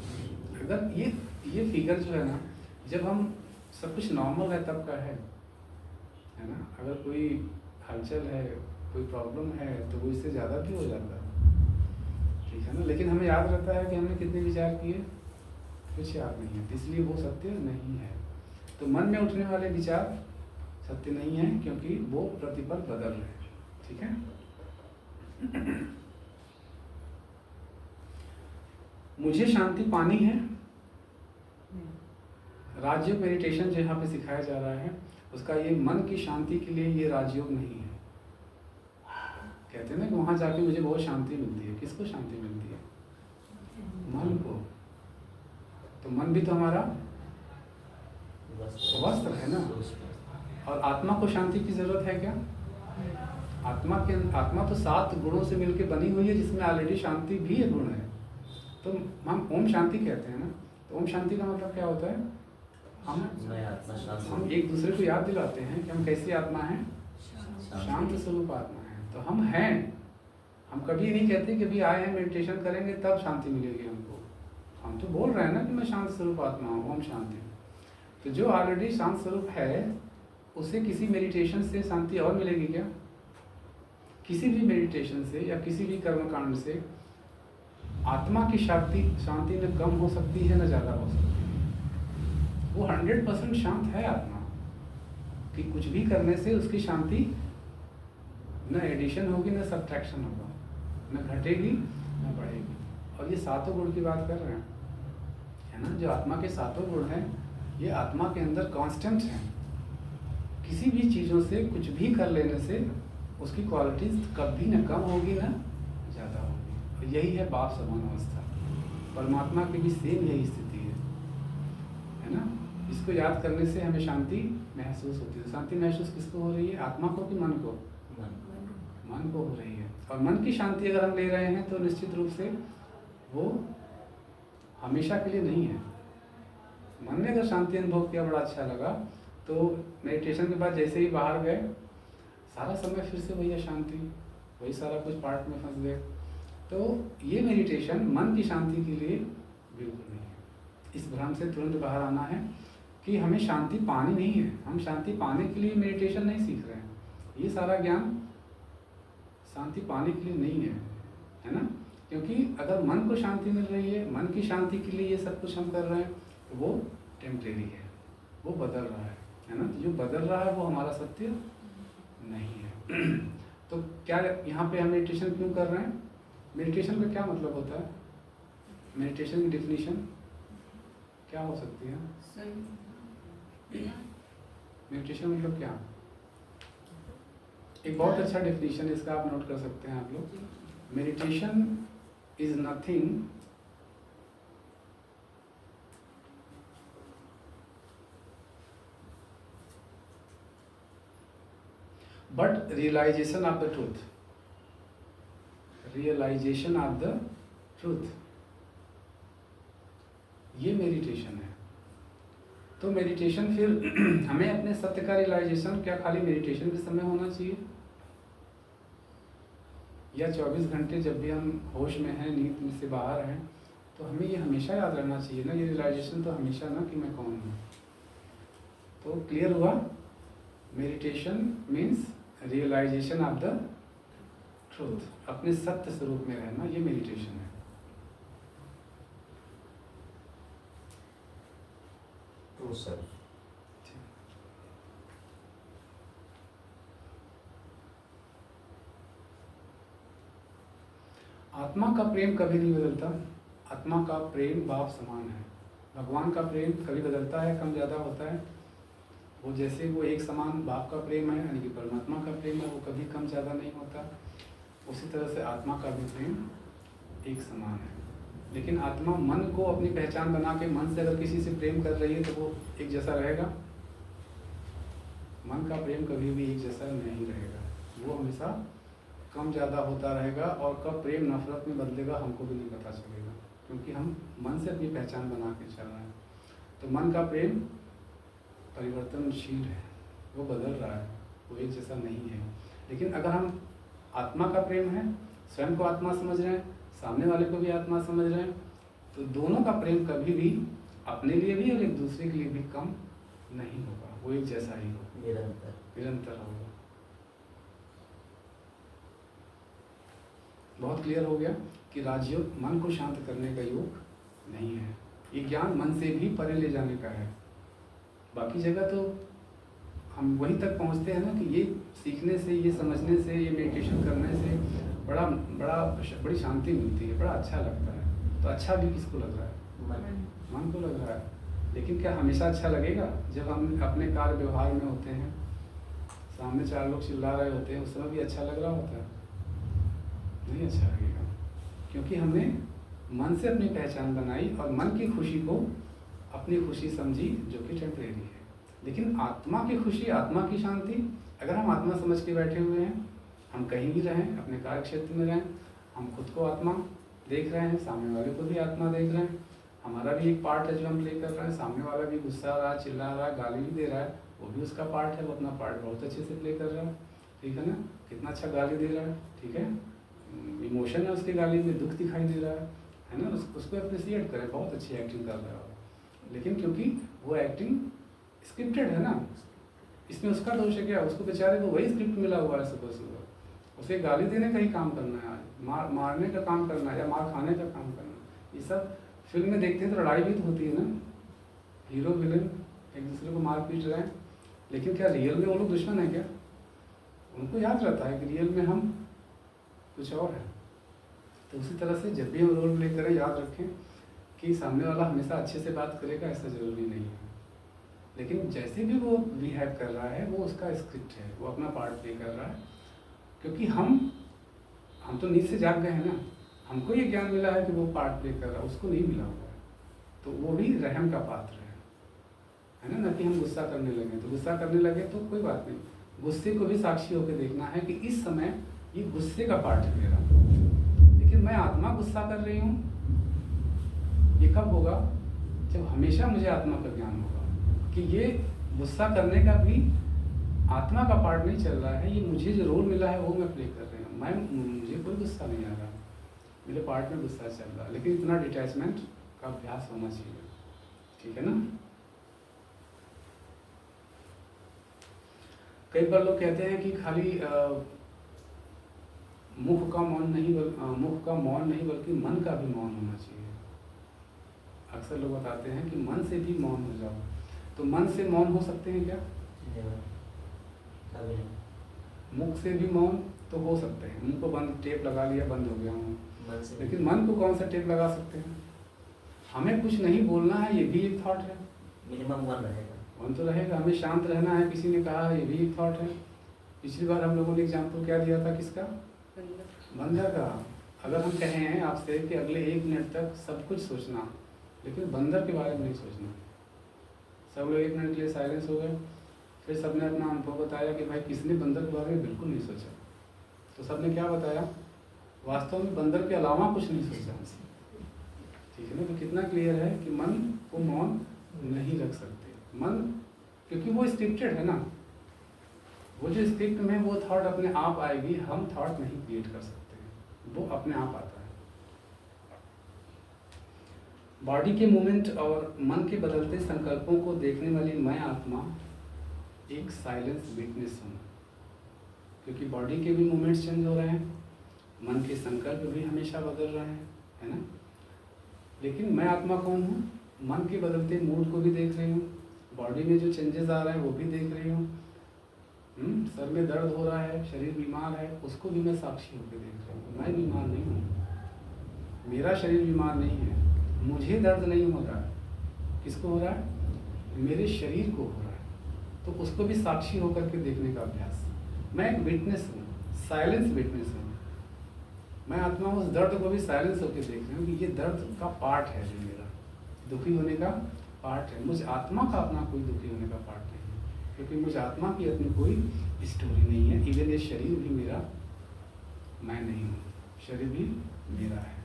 अगर ये फिगर जो है ना, जब हम सब कुछ नॉर्मल है तब का है ना। अगर कोई हलचल है, कोई प्रॉब्लम है, तो वो इससे ज़्यादा भी हो जाता है, ठीक है ना। लेकिन हमें याद रहता है कि हमने कितने विचार किए, कुछ याद नहीं है, इसलिए वो सत्य नहीं है। तो मन में उठने वाले विचार सत्य नहीं है, क्योंकि वो प्रतिपल बदल रहे हैं, ठीक है। मुझे शांति पानी है। राजयोग मेडिटेशन जो यहाँ पे सिखाया जा रहा है, उसका ये मन की शांति के लिए ये राजयोग नहीं है। कहते हैं ना कि वहाँ जाके मुझे बहुत शांति मिलती है। किसको शांति मिलती है? मन को। तो मन भी तो हमारा वस्त्र है ना। और आत्मा को शांति की जरूरत है क्या? आत्मा तो 7 गुणों से मिलकर बनी हुई है, जिसमें ऑलरेडी शांति भी एक गुण है। तो हम ओम शांति कहते हैं ना। तो ओम शांति का मतलब क्या होता है? हम एक दूसरे को याद दिलाते हैं कि हम कैसी आत्मा हैं, शांत स्वरूप आत्मा है। तो हम हैं। हम कभी नहीं कहते कि अभी आए हैं मेडिटेशन करेंगे तब शांति मिलेगी हमको। हम तो बोल रहे हैं ना कि मैं शांत स्वरूप आत्मा हूँ, ओम शांति। तो जो ऑलरेडी शांत स्वरूप है, उसे किसी मेडिटेशन से शांति और मिलेगी क्या? किसी भी मेडिटेशन से या किसी भी कर्मकांड से आत्मा की शांति न कम हो सकती है न ज़्यादा हो सकती है। वो 100% शांत है आत्मा, कि कुछ भी करने से उसकी शांति न एडिशन होगी न सब्ट्रैक्शन होगा, न घटेगी न बढ़ेगी। और ये 7 गुण की बात कर रहे हैं, है ना। जो आत्मा के 7 गुण हैं, ये आत्मा के अंदर कांस्टेंट हैं। किसी भी चीज़ों से कुछ भी कर लेने से उसकी क्वालिटीज कभी न कम होगी न ज़्यादा होगी। और यही है भाव समान अवस्था। परमात्मा की भी सेम यही स्थिति है ना। इसको याद करने से हमें शांति महसूस होती है। शांति महसूस किसको हो रही है? आत्मा को कि मन को? मन को हो रही है। और मन की शांति अगर हम ले रहे हैं तो निश्चित रूप से वो हमेशा के लिए नहीं है। मन ने अगर शांति अनुभव किया, बड़ा अच्छा लगा, तो मेडिटेशन के बाद जैसे ही बाहर गए, सारा समय फिर से वही अशांति, वही सारा कुछ पार्ट में फंस गए। तो ये मेडिटेशन मन की शांति के लिए बिल्कुल नहीं है। इस भ्रम से तुरंत बाहर आना है कि हमें शांति पानी नहीं है, हम शांति पाने के लिए मेडिटेशन नहीं सीख रहे हैं। ये सारा ज्ञान शांति पाने के लिए नहीं है ना? क्योंकि अगर मन को शांति मिल रही है, मन की शांति के लिए ये सब कुछ हम कर रहे हैं, तो वो टेम्परेरी है, वो बदल रहा है ना? तो जो बदल रहा है वो हमारा सत्य नहीं है। तो क्या यहाँ पे हम मेडिटेशन क्यों कर रहे हैं? मेडिटेशन का क्या मतलब होता है? मेडिटेशन की डिफिनीशन क्या हो सकती है? मेडिटेशन मतलब क्या? एक बहुत अच्छा डेफिनेशन है इसका, आप नोट कर सकते हैं आप लोग। Meditation is nothing but realization of the truth. Realization of the truth, ये मेडिटेशन है। तो मेडिटेशन फिर हमें अपने सत्य का रियलाइजेशन क्या खाली मेडिटेशन के समय होना चाहिए, या 24 घंटे जब भी हम होश में हैं, नींद में से बाहर हैं, तो हमें ये हमेशा याद रहना चाहिए ना, ये रियलाइजेशन तो हमेशा ना कि मैं कौन हूँ। तो क्लियर हुआ? Meditation means realization of the truth, अपने सत्य स्वरूप में रहना, ये मेडिटेशन है। True self. आत्मा का प्रेम कभी नहीं बदलता। आत्मा का प्रेम बाप समान है। भगवान का प्रेम कभी बदलता है, कम ज़्यादा होता है। वो जैसे वो एक समान बाप का प्रेम है, यानी कि परमात्मा का प्रेम है, वो कभी कम ज़्यादा नहीं होता। उसी तरह से आत्मा का भी प्रेम एक समान है। लेकिन आत्मा मन को अपनी पहचान बना के मन से अगर किसी से प्रेम कर रही है तो वो एक जैसा रहेगा? मन का प्रेम कभी भी एक जैसा नहीं रहेगा, वो हमेशा कम ज़्यादा होता रहेगा। और कब प्रेम नफरत में बदलेगा हमको भी नहीं पता चलेगा, क्योंकि हम मन से अपनी पहचान बना के चल रहे हैं। तो मन का प्रेम परिवर्तनशील है, वो बदल रहा है, वो एक जैसा नहीं है। लेकिन अगर हम आत्मा का प्रेम है, स्वयं को आत्मा समझ रहे हैं, सामने वाले को भी आत्मा समझ रहे हैं, तो दोनों का प्रेम कभी भी अपने लिए भी और एक दूसरे के लिए भी कम नहीं होगा, वो एक जैसा ही होगा, निरंतर होगा। बहुत क्लियर हो गया कि राजयोग मन को शांत करने का योग नहीं है, ये ज्ञान मन से भी परे ले जाने का है। बाकी जगह तो हम वहीं तक पहुंचते हैं ना कि ये सीखने से, ये समझने से, ये मेडिटेशन करने से बड़ी शांति मिलती है, बड़ा अच्छा लगता है। तो अच्छा भी किसको लग रहा है? मन को लग रहा है। लेकिन क्या हमेशा अच्छा लगेगा? जब हम अपने कार्य व्यवहार में होते हैं, सामने 4 लोग चिल्ला रहे होते हैं, उस समय भी अच्छा लग रहा होता है? नहीं अच्छा लगेगा, क्योंकि हमने मन से अपनी पहचान बनाई और मन की खुशी को अपनी खुशी समझी, जो कि टेम्परेरी है। लेकिन आत्मा की खुशी, आत्मा की शांति, अगर हम आत्मा समझ के बैठे हुए हैं, हम कहीं भी रहें, अपने कार्य क्षेत्र में रहें, हम खुद को आत्मा देख रहे हैं, सामने वाले को भी आत्मा देख रहे हैं, हमारा भी एक पार्ट है जो हम प्ले कर रहे हैं, सामने वाला भी गुस्सा रहा, चिल्ला रहा, गाली भी दे रहा है, वो भी उसका पार्ट है, वो अपना पार्ट बहुत अच्छे से प्ले कर रहा है, ठीक है ना? कितना अच्छा गाली दे रहा है, ठीक है, इमोशन है उसकी गाली में, दुख दिखाई दे रहा है ना? उसको अप्रिशिएट करें, बहुत अच्छी एक्टिंग कर रहा है। लेकिन क्योंकि वो एक्टिंग स्क्रिप्टेड है ना, इसमें उसका दोष है क्या? उसको बेचारे को वही स्क्रिप्ट मिला हुआ है, सुबह सुबह उसे गाली देने का ही काम करना है, मारने का काम करना है, या मार खाने का काम करना है। ये सब फिल्म में देखते हैं तो लड़ाई भी तो होती है ना, हीरो विलन एक दूसरे को मार पीट रहे हैं, लेकिन क्या रियल में वो लोग दुश्मन है क्या? उनको याद रहता है कि रियल में हम कुछ और है। तो उसी तरह से जब भी हम रोल प्ले करें, याद रखें कि सामने वाला हमेशा अच्छे से बात करेगा, ऐसा जरूरी नहीं है। लेकिन जैसे भी वो बिहेव कर रहा है, वो उसका स्क्रिप्ट है, वो अपना पार्ट प्ले कर रहा है। क्योंकि हम तो नींद से जाग गए हैं ना, हमको ये ज्ञान मिला है कि वो पार्ट प्ले कर रहा है, उसको नहीं मिला हुआ है। तो वो भी रहम का पात्र है ना? कि हम गुस्सा करने लगे, तो गुस्सा करने लगे तो कोई बात नहीं, गुस्से को भी साक्षी होकर देखना है कि इस समय ये गुस्से का पार्ट है मेरा, लेकिन मैं आत्मा गुस्सा कर रही हूँ, ये कब होगा? जब हमेशा मुझे आत्मा का ज्ञान होगा कि ये गुस्सा करने का भी आत्मा का पार्ट नहीं चल रहा है, ये मुझे जो रोल मिला है वो मैं प्ले कर रही हूँ। मुझे कोई गुस्सा नहीं आ रहा, मेरे पार्ट में गुस्सा चल रहा है, लेकिन इतना डिटैचमेंट का अभ्यास होना चाहिए। ठीक है ना। कई बार लोग कहते हैं कि खाली मुख का मौन नहीं बल्कि मन का भी मौन होना चाहिए। अक्सर लोग बताते हैं कि मन से भी मौन हो जाओ, तो मन से मौन हो सकते हैं क्या? मुख से भी मौन तो हो सकते हैं, मुंह को बंद टेप लगा लिया, बंद हो गया हूँ, लेकिन मन को कौन सा टेप लगा सकते हैं? हमें कुछ नहीं बोलना है, ये भी एक थॉट है। मिनिमम वन रहेगा, वन तो रहेगा। हमें शांत रहना है, किसी ने कहा, ये भी एक थॉट है। पिछली बार हम लोगों ने एग्जाम्पल क्या दिया था, किसका? बंदर का। अगर हम कहें आपसे कि अगले 1 मिनट तक सब कुछ सोचना, लेकिन बंदर के बारे में नहीं सोचना। सब लोग 1 मिनट के लिए साइलेंस हो गए, फिर सबने अपना अनुभव बताया कि भाई किसने बंदर के बारे में बिल्कुल नहीं सोचा। तो सबने क्या बताया? वास्तव में बंदर के अलावा कुछ नहीं सोचा। ठीक है ना। तो कितना क्लियर है कि मन को मौन नहीं रख सकते। मन, क्योंकि वो स्क्रिप्टेड है ना, वो जो स्क्रिप्ट में वो थॉट अपने आप आएगी, हम थॉट नहीं क्रिएट कर सकते हैं, वो अपने आप आता है। बॉडी के मूवमेंट और मन के बदलते संकल्पों को देखने वाली मैं आत्मा एक साइलेंस विटनेस हूँ, क्योंकि बॉडी के भी मूवमेंट्स चेंज हो रहे हैं, मन के संकल्प भी हमेशा बदल रहे हैं, है ना। लेकिन मैं आत्मा कौन हूँ? मन के बदलते मूड को भी देख रही हूँ, बॉडी में जो चेंजेस आ रहे हैं वो भी देख रही हूँ। सर में दर्द हो रहा है, शरीर बीमार है, उसको भी मैं साक्षी होकर देख रही हूँ। मैं बीमार नहीं हूँ, मेरा शरीर बीमार नहीं है, मुझे दर्द नहीं हो रहा है, किसको हो रहा है? मेरे शरीर को हो रहा है। तो उसको भी साक्षी होकर के देखने का अभ्यास। मैं एक विटनेस हूँ, साइलेंस विटनेस हूँ। मैं आत्मा उस दर्द को भी साइलेंस होकर देख रही हूँ कि ये दर्द का पार्ट है, जो मेरा दुखी होने का पार्ट है। मुझ आत्मा का अपना कोई दुखी होने का पार्ट नहीं है, क्योंकि मुझ आत्मा की अपनी कोई स्टोरी नहीं है। इवन ये शरीर भी मेरा मैं नहीं हूँ, शरीर भी मेरा है।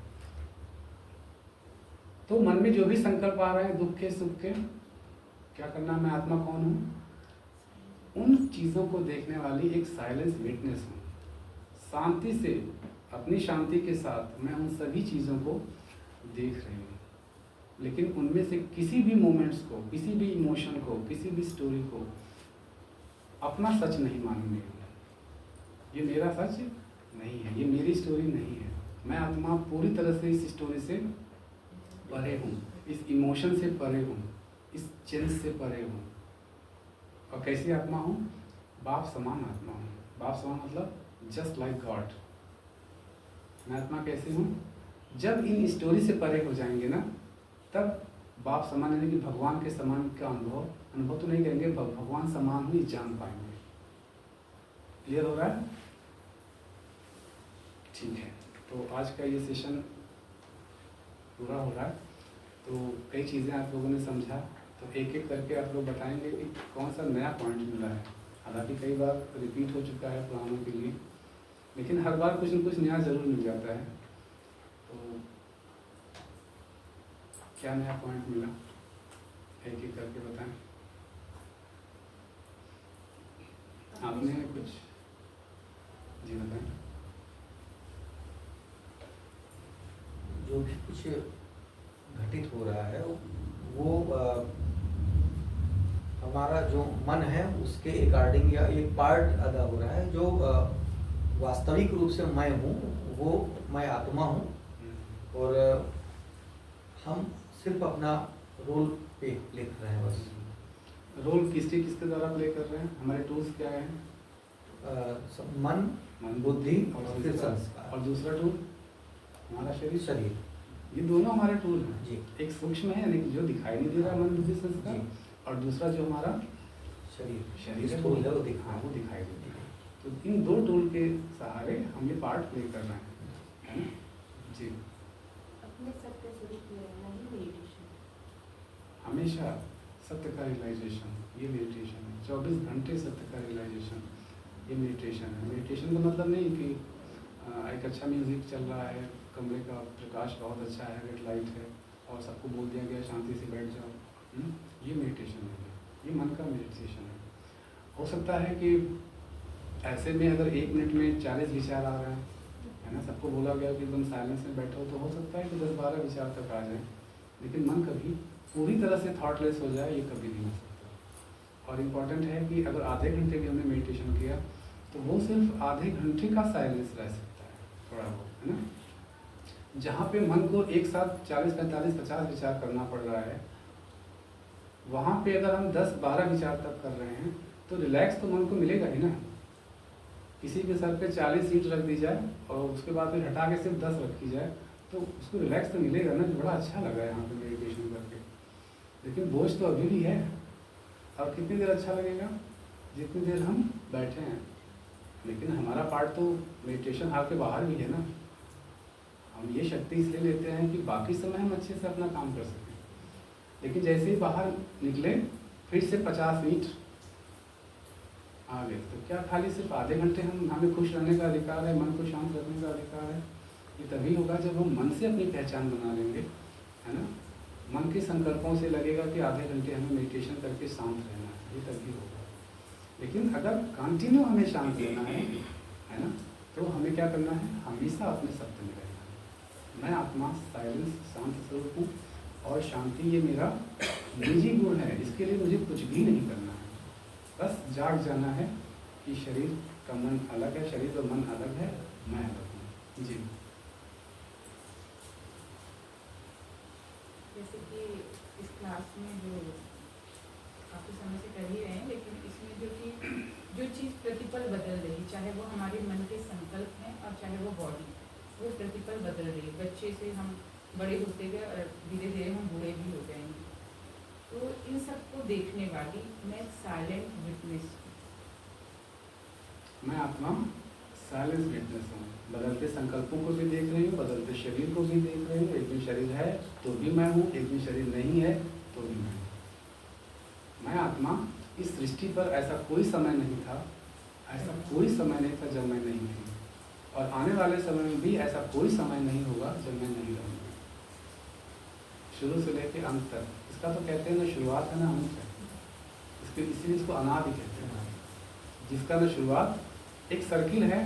तो मन में जो भी संकल्प आ रहे हैं, दुख के सुख के, क्या करना? मैं आत्मा कौन हूँ? उन चीज़ों को देखने वाली एक साइलेंस विटनेस हूँ। शांति से, अपनी शांति के साथ मैं उन सभी चीज़ों को देख रही हूँ, लेकिन उनमें से किसी भी मोमेंट्स को, किसी भी इमोशन को, किसी भी स्टोरी को अपना सच नहीं मानूंगी। ये मेरा सच नहीं है, ये मेरी स्टोरी नहीं है। मैं आत्मा पूरी तरह से इस स्टोरी से परे हूँ, इस इमोशन से परे हूँ, इस चेंज से परे हूँ। और कैसी आत्मा हूँ? बाप समान आत्मा हूँ। बाप समान मतलब जस्ट लाइक गॉड। मैं आत्मा कैसे हूँ? जब इन स्टोरी से परे हो जाएंगे ना, तब बाप समान यानी कि भगवान के समान का अनुभव तो नहीं करेंगे, भगवान समान ही जान पाएंगे। क्लियर हो रहा है? ठीक है। तो आज का ये सेशन पूरा हो रहा है। तो कई चीज़ें आप लोगों ने समझा, तो एक एक करके आप लोग बताएंगे कि कौन सा नया पॉइंट मिला है। हालांकि कई बार रिपीट हो चुका है पुरानों के लिए, लेकिन हर बार कुछ न कुछ नया ज़रूर मिल जाता है। तो क्या नया पॉइंट मिला, एक एक करके बताएं। आपने कुछ जी बताएं। जो भी कुछ घटित हो रहा है वो हमारा जो मन है उसके अकॉर्डिंग या एक पार्ट अदा हो रहा है। जो वास्तविक रूप से मैं हूँ वो मैं आत्मा हूँ, और हम सिर्फ अपना रोल प्ले कर रहे हैं बस। रोल किसके द्वारा प्ले कर रहे हैं? हमारे टूल्स क्या हैं? मन, बुद्धि और फिर संस्कार। और दूसरा टूल हमारा शरीर। ये दोनों हमारे टूल हैं जी। एक सूक्ष्म है, यानी जो दिखाई नहीं दे रहा मन बुद्धि संस्कार, और दूसरा जो हमारा शरीर है टूल है वो वो दिखाई देती है। तो इन दो टूल के सहारे हम ये पार्ट प्ले कर रहे हैं, है ना जी। अपने सत्य स्वरूप में रहना ही मेडिटेशन। हमेशा सत्य का रियलाइजेशन, ये मेडिटेशन है। 24 घंटे सत्य का रियलाइजेशन, ये मेडिटेशन है। मेडिटेशन का मतलब नहीं कि एक अच्छा म्यूजिक चल रहा है, कमरे का प्रकाश बहुत अच्छा है, रेड लाइट है, और सबको बोल दिया गया शांति से बैठ जाओ, ये मेडिटेशन नहीं है, ये मन का मेडिटेशन है। हो सकता है कि ऐसे में अगर 1 मिनट में 40 विचार आ रहे हैं, है ना, सबको बोला गया कि एकदम साइलेंस में बैठो, तो हो सकता है कि 10-12 विचार तक आ जाए, लेकिन मन कभी पूरी तरह से थॉटलेस हो जाए, ये कभी नहीं हो सकता। और इम्पॉर्टेंट है कि अगर आधे घंटे भी हमने मेडिटेशन किया तो वो सिर्फ आधे घंटे का साइलेंस रह सकता है, थोड़ा बहुत, है ना। जहाँ पे मन को एक साथ 40, 45, 50 विचार करना पड़ रहा है, वहाँ पे अगर हम 10-12 विचार तक कर रहे हैं तो रिलैक्स तो मन को मिलेगा ही ना। किसी के सर पे 40 ईंट रख दी जाए और उसके बाद फिर हटा के सिर्फ 10 रखी जाए तो उसको रिलैक्स तो मिलेगा ना, जो बड़ा अच्छा लगा है यहाँ पे मेडिटेशन करके। लेकिन बोझ तो अभी भी है, और कितनी देर अच्छा लगेगा, जितनी देर हम बैठे हैं। लेकिन हमारा पार्ट तो मेडिटेशन हाल के बाहर भी है ना। हम ये शक्ति इसलिए लेते हैं कि बाकी समय हम अच्छे से अपना काम कर सकें, लेकिन जैसे ही बाहर निकले फिर से 50 ईंट आ गए, तो क्या खाली सिर्फ आधे घंटे हमें खुश रहने का अधिकार है, मन को शांत रखने का अधिकार है? ये तभी होगा जब हम मन से अपनी पहचान बना लेंगे, है ना। मन के संकल्पों से लगेगा कि आधे घंटे हमें मेडिटेशन करके शांत रहना है, ये तभी होगा। लेकिन अगर कंटिन्यू हमें शांत रहना है ना, तो हमें क्या करना है, हमेशा अपने सत्य में रहना है। मैं आत्मा साइलेंस शांत स्वरूप हूँ और शांति ये मेरा निजी गुण है, इसके लिए मुझे कुछ भी नहीं करना है। बस जाग जाना है कि शरीर का मन अलग है, शरीर और मन अलग है, मैं अलग हूँ। जी। जैसे कि इस क्लास में जो काफ़ी समय से कर ही रहे हैं, लेकिन इसमें जो चीज़ प्रतिपल बदल रही, चाहे वो हमारे मन के संकल्प हैं और चाहे वो बॉडी, वो प्रतिपल बदल रही है। बच्चे से हम बड़े होते गए और धीरे धीरे हम बूढ़े भी हो जाएंगे। तो इन सबको देखने वाली मैं साइलेंट विटनेस हूँ। मैं आत्मा साइलेंस विटनेस हूँ, बदलते संकल्पों को भी देख रही हूँ, बदलते शरीर को भी देख रही हूँ। एक दिन शरीर है तो भी मैं हूँ, एक दिन शरीर नहीं है तो भी मैं हूँ। मैं आत्मा, इस सृष्टि पर ऐसा कोई समय नहीं था, ऐसा कोई समय नहीं था जब मैं नहीं थी, और आने वाले समय में भी ऐसा कोई समय नहीं होगा जब मैं नहीं रहूँगी। शुरू से लेकर अंत तक, इसका तो कहते हैं ना शुरुआत है ना अंत है, इसके इसीलिए इसको अनादि कहते हैं। जिसका ना शुरुआत, एक सर्किल है,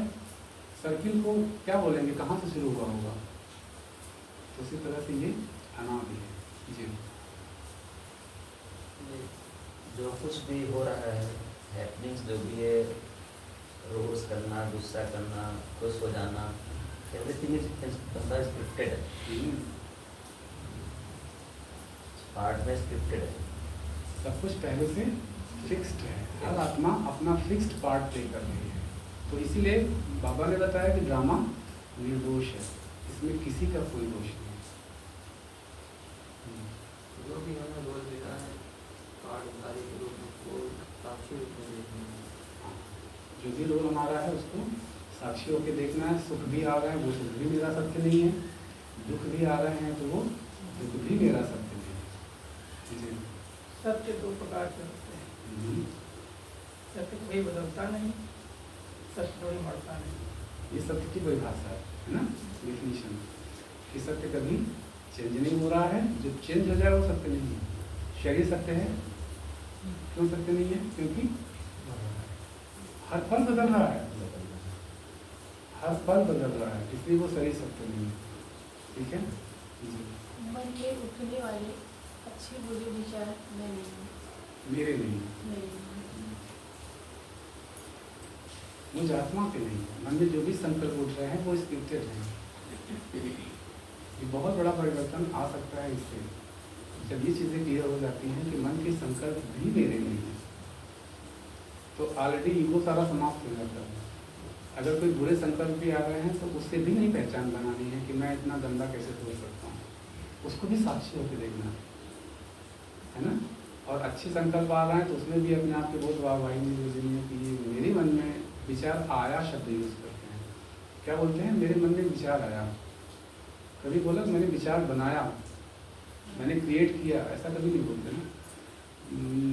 सर्किल को क्या बोलेंगे, कहाँ से शुरू हुआ होगा, तो उसी तरह से ये अनादि है। जी। जो कुछ भी हो रहा है, हैपनिंग्स जो भी है, रोज करना, गुस्सा करना, खुश हो जाना, एवरीथिंग इज स्क्रिप्टेड है, पार्ट में स्क्रिप्टेड है। सब कुछ पहले से फिक्स्ड है, हर आत्मा अपना फिक्स्ड पार्ट प्ले कर रही है। तो इसीलिए बाबा ने बताया कि ड्रामा निर्दोष है, इसमें किसी का कोई दोष नहीं। जो भी हमने रोल देखा है पार्टधारी के रूप में, वो साक्षी रूप में देखना है। जो भी रोल हमारा है उसको साक्षी होकर देखना है। सुख भी आ रहे हैं, वो सुख भी मेरा सत्य नहीं है, दुख भी आ रहे हैं तो वो दुख भी मेरा सत्य नहीं है। जी। सत्य 2 प्रकार के होते हैं। सत्य कोई बदलता नहीं, सत्य कोई मरता नहीं। ये सत्य की परिभाषा है ना, डिफिनीशन, कि सत्य कभी चेंज नहीं हो रहा है, जो चेंज हो जाए वो सत्य नहीं है। शरीर सत्य है, क्यों सत्य नहीं है? क्योंकि हर पल बदल रहा है, हर पल बदल रहा है, इसलिए वो शरीर सत्य नहीं है। ठीक है जी। मन के उठने वाले अच्छे बुरे विचार मैं नहीं हूँ, मेरे नहीं, मेरे नहीं। मुझ आत्मा के नहीं। मन में जो भी संकल्प उठ रहे हैं वो स्क्रिप्टेड है। ये बहुत बड़ा परिवर्तन आ सकता है इससे, जब ये चीज़ें क्लियर हो जाती हैं कि मन के संकल्प भी मेरे नहीं हैं, तो ऑलरेडी ईगो सारा समाप्त हो जाता है। अगर कोई बुरे संकल्प भी आ रहे हैं तो उससे भी नहीं पहचान बनानी है कि मैं इतना गंदा कैसे सोच सकता हूँ, उसको भी साक्षी होकर देखना है ना। और अच्छे संकल्प आ रहे हैं तो उसमें भी अपने आप के बहुत वाहवाही मिलनी है कि ये मेरे मन में विचार आया शब्द यूज करते हैं। क्या बोलते हैं, मेरे मन में विचार आया। कभी बोला मैंने विचार बनाया, मैंने क्रिएट किया, ऐसा कभी नहीं बोलते ना।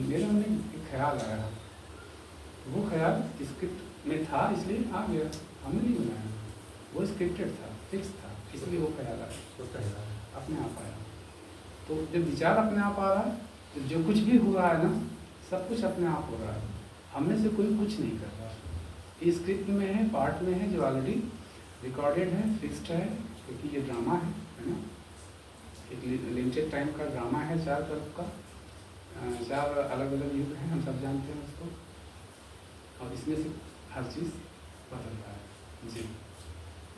मेरे मन में एक ख्याल आया, वो ख्याल स्क्रिप्ट में था इसलिए आ गया, हमने नहीं बनाया, वो स्क्रिप्टेड था, फिक्स था, इसलिए वो ख्याल आया, अपने आप आया। तो जब विचार अपने आप आ रहा है तो जो कुछ भी हो रहा है ना, सब कुछ अपने आप हो रहा है, हम में से कोई कुछ नहीं कर रहा। ये स्क्रिप्ट में है, पार्ट में है, जो ऑलरेडी रिकॉर्डेड है, फिक्स्ड है, क्योंकि ये ड्रामा है ना, एक लिमिटेड टाइम का ड्रामा है, 4 तरफ का, 4 अलग अलग युग हैं, हम सब जानते हैं उसको, और इसमें से हर चीज़ बदलता है। जी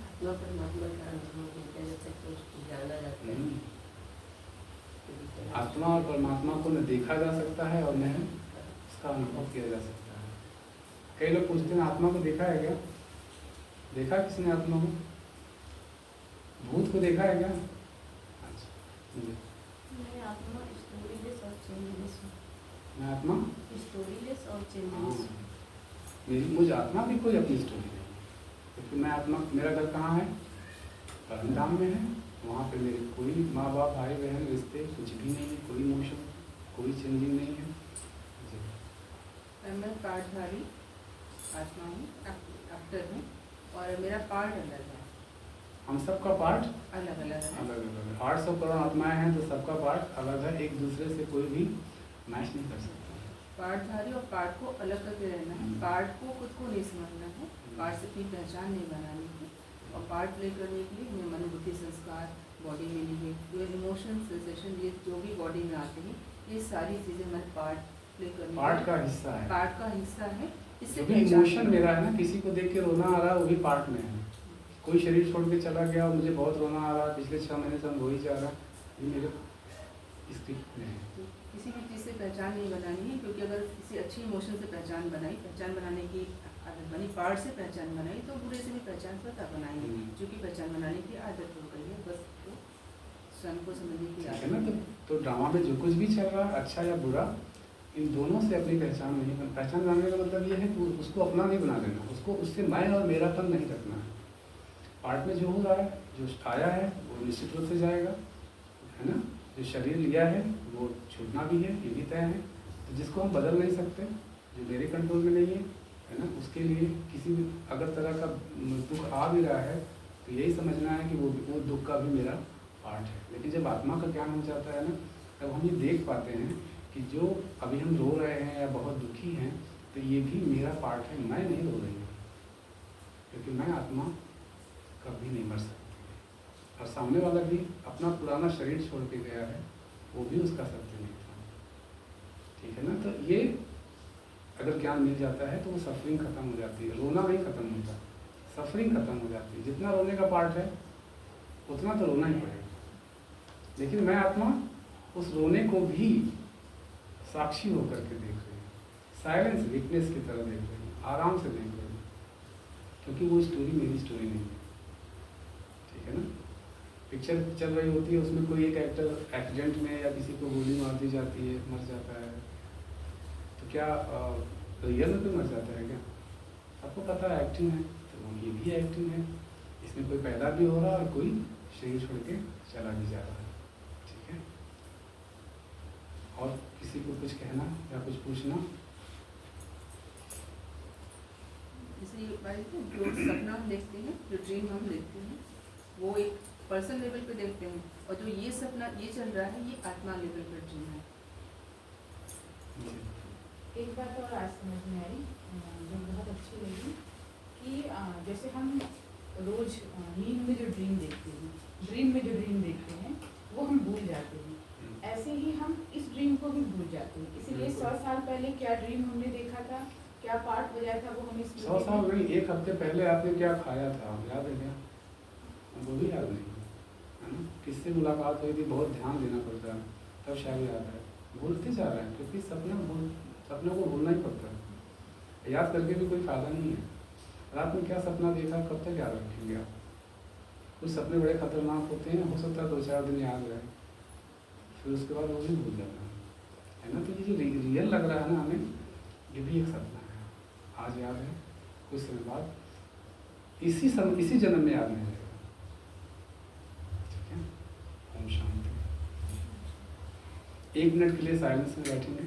आत्मा परमात्मा का अनुभव होता है, जब तक तो उसको जाना जाता है। आत्मा और परमात्मा को न देखा जा सकता है और न उसका अनुभव किया जा सकता है। कई लोग पूछते हैं आत्मा को देखा है क्या? देखा किसने आत्मा को? भूत को देखा है क्या? अच्छा, जी। मैं आत्मा स्टोरीलेस और चेंजलेस हूँ। मैं आत्मा स्टोरीलेस और चेंजलेस हूँ। मुझे आत्मा की कोई अपनी स्टोरी नहीं, क्योंकि मैं आत्मा, मेरा घर कहाँ है? परमधाम में है। वहाँ पे मेरे कोई माँ बाप भाई बहन रिश्ते कुछ भी नहीं है, कोई इमोशन, कोई चेंजिंग नहीं है। मैं पार्टधारी आत्मा हूँ, एक्टर हूँ, और मेरा पार्ट अलग है। हम सबका पार्ट अलग अलग है। अलग अलग है। 800 करोड़ आत्माएं हैं तो सबका पार्ट अलग है, एक दूसरे से कोई भी मैच नहीं कर सकता। पार्टधारी और पार्ट को अलग करके रहना है, पार्ट को खुद को नहीं समझना है, पार्ट से अपनी पहचान नहीं बनानी है, और पार्ट प्ले करने के लिए हमें मन बुद्धि संस्कार बॉडी में नहीं है, जो इमोशन सेंसेशन ये जो भी बॉडी में आते हैं, ये सारी चीज़ें हमारे पार्ट प्ले करने पार्ट का हिस्सा है। पार्ट का हिस्सा है। इससे जो भी इमोशन मेरा है ना, किसी को देख के रोना आ रहा है, वो भी पार्ट में है। कोई शरीर छोड़ के चला गया और मुझे बहुत रोना आ रहा है, पिछले 6 महीने से हम हो ही जा रहा है, ये मेरे स्क्रिप्ट में है। किसी भी चीज़ से पहचान नहीं बनानी है, क्योंकि अगर किसी अच्छी इमोशन से पहचान बनाई, पहचान बनाने की आदत बनी, पार्ट से पहचान बनाई, तो बुरे से भी पहचान पता बनाएंगे, जो कि पहचान बनाने की आदत हो गई है, बस तो स्वयं को समझने की आदत है ना। तो ड्रामा में जो कुछ भी चल रहा है, अच्छा या बुरा, इन दोनों से अपनी पहचान नहीं बन, पहचान बनाने का मतलब ये है कि उसको अपना नहीं बना लेना, उसको उससे मैं और मेरापन नहीं रखना है। पार्ट में जो हो रहा है, जो आया है वो निश्चित रूप से जाएगा, है ना। जो शरीर लिया है वो छूटना भी है, ये भी तय है। तो जिसको हम बदल नहीं सकते, जो मेरे कंट्रोल में नहीं है ना, उसके लिए किसी भी अगर तरह का दुख आ भी रहा है तो यही समझना है कि वो दुख का भी मेरा पार्ट है। लेकिन जब आत्मा का ज्ञान हो जाता है ना, तब हम ये देख पाते हैं कि जो अभी हम रो रहे हैं या बहुत दुखी हैं, तो ये भी मेरा पार्ट है, मैं नहीं रो रही हूँ, क्योंकि मैं आत्मा कभी नहीं मर सकती। और सामने वाला भी अपना पुराना शरीर छोड़ के गया है, वो भी उसका सत्य नहीं था, ठीक है ना। तो ये अगर ज्ञान मिल जाता है तो वो सफरिंग खत्म हो जाती है, रोना नहीं खत्म होता, सफरिंग खत्म हो जाती है। जितना रोने का पार्ट है उतना तो रोना ही पड़ेगा, लेकिन मैं आत्मा उस रोने को भी साक्षी होकर के देख रही है, साइलेंस विटनेस की तरह देख रही है, आराम से देख रही है, क्योंकि वो स्टोरी मेरी स्टोरी नहीं है, ठीक है ना। पिक्चर चल रही होती है, उसमें कोई एक एक्टर एक्सीडेंट में या किसी को गोली मार दी जाती है, मर जाता है, तो क्या रियल में कोई मर जाता है क्या? सबको पता है एक्टिंग है, तो ये भी एक्टिंग है, इसमें कोई पैदा भी हो रहा है और कोई शरीर छोड़ के चला भी जा रहा है, ठीक है। और किसी को कुछ कहना या कुछ पूछना? जैसे ये बात है, जो सपना हम देखते हैं, जो ड्रीम हम देखते हैं, वो एक पर्सनल लेवल पे देखते हैं, और जो ये सपना ये चल रहा है, ये आत्मा लेवल पर ड्रीम है। एक बात और आज समझ में आई, जो बहुत अच्छी लगी, कि जैसे हम रोज नींद में जो ड्रीम देखते हैं, ड्रीम में जो ड्रीम देखते हैं, वो हम भूल जाते हैं, ऐसे ही हम इस ड्रीम को भी भूल जाते हैं। इसीलिए 100 साल पहले क्या ड्रीम हमने देखा था, क्या पार्ट बजाया था, वो हमें 100 साल नहीं, 1 हफ्ते पहले आपने क्या खाया था, याद है क्या? वो भी याद नहीं है ना। किससे मुलाकात हुई थी, बहुत ध्यान देना पड़ता है, तब शायद याद है। भूलते जा रहे हैं, क्योंकि सपनों को भूलना ही पड़ता है, याद करके भी कोई फायदा नहीं है। रात में क्या सपना देखा, कब तक याद रखेंगे आप? कुछ सपने बड़े खतरनाक होते हैं, हो सकता है 2-4 दिन याद रहे, फिर उसके बाद वो भी भूल जाता है ना। तो ये जो रियल लग रहा है ना हमें, ये भी एक सपना है, आज याद है, कुछ समय बाद इसी जन्म में याद नहीं रहेगा, ठीक है। ओम शांति। 1 मिनट के लिए साइलेंस में बैठेंगे।